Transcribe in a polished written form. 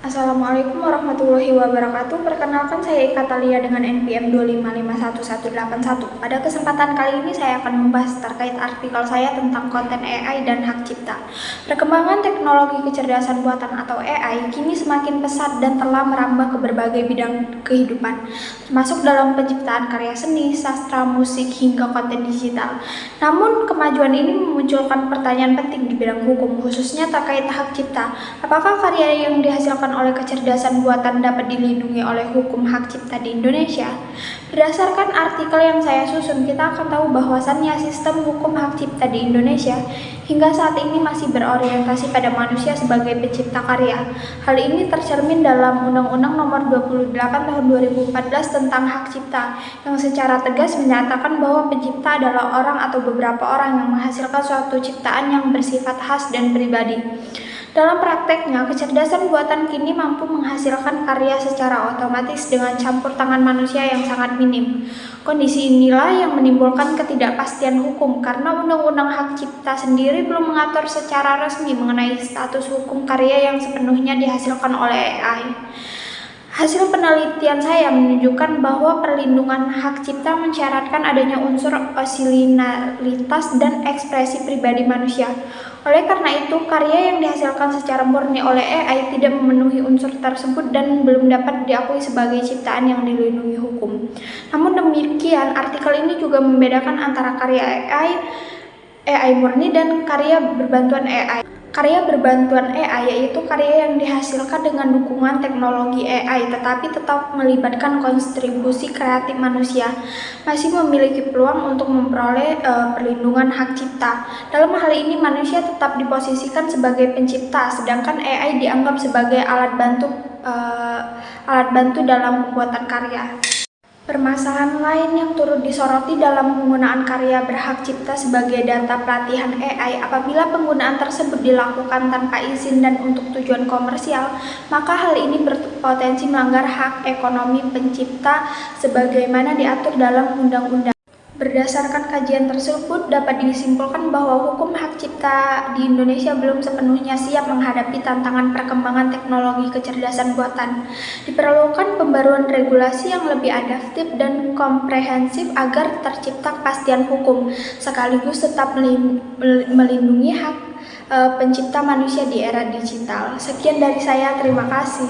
Assalamualaikum warahmatullahi wabarakatuh. Perkenalkan, saya Ika Talia dengan NPM 2551181. Pada kesempatan kali ini saya akan membahas terkait artikel saya tentang konten AI dan hak cipta. Perkembangan teknologi kecerdasan buatan atau AI kini semakin pesat dan telah merambah ke berbagai bidang kehidupan, termasuk dalam penciptaan karya seni, sastra, musik, hingga konten digital. Namun, kemajuan ini memunculkan pertanyaan penting di bidang hukum, khususnya terkait hak cipta. Apakah karya yang dihasilkan oleh kecerdasan buatan dapat dilindungi oleh hukum hak cipta di Indonesia? Berdasarkan artikel yang saya susun, kita akan tahu bahwasannya sistem hukum hak cipta di Indonesia hingga saat ini masih berorientasi pada manusia sebagai pencipta karya. Hal ini tercermin dalam Undang-Undang Nomor 28 Tahun 2014 tentang hak cipta, yang secara tegas menyatakan bahwa pencipta adalah orang atau beberapa orang yang menghasilkan suatu ciptaan yang bersifat khas dan pribadi. Dalam prakteknya, kecerdasan buatan kini mampu menghasilkan karya secara otomatis dengan campur tangan manusia yang sangat minim. Kondisi inilah yang menimbulkan ketidakpastian hukum karena Undang-Undang Hak Cipta sendiri belum mengatur secara resmi mengenai status hukum karya yang sepenuhnya dihasilkan oleh AI. Hasil penelitian saya menunjukkan bahwa perlindungan hak cipta mensyaratkan adanya unsur orisinalitas dan ekspresi pribadi manusia. Oleh karena itu, karya yang dihasilkan secara murni oleh AI tidak memenuhi unsur tersebut dan belum dapat diakui sebagai ciptaan yang dilindungi hukum. Namun demikian, artikel ini juga membedakan antara karya AI murni dan karya berbantuan AI. Karya berbantuan AI yaitu karya yang dihasilkan dengan dukungan teknologi AI tetapi tetap melibatkan kontribusi kreatif manusia, masih memiliki peluang untuk memperoleh perlindungan hak cipta. Dalam hal ini manusia tetap diposisikan sebagai pencipta, sedangkan AI dianggap sebagai alat bantu dalam pembuatan karya. Permasalahan lain yang turut disoroti dalam penggunaan karya berhak cipta sebagai data pelatihan AI, apabila penggunaan tersebut dilakukan tanpa izin dan untuk tujuan komersial, maka hal ini berpotensi melanggar hak ekonomi pencipta sebagaimana diatur dalam undang-undang. Berdasarkan kajian tersebut, dapat disimpulkan bahwa hukum hak cipta di Indonesia belum sepenuhnya siap menghadapi tantangan perkembangan teknologi kecerdasan buatan. Diperlukan pembaruan regulasi yang lebih adaptif dan komprehensif agar tercipta kepastian hukum, sekaligus tetap melindungi hak pencipta manusia di era digital. Sekian dari saya, terima kasih.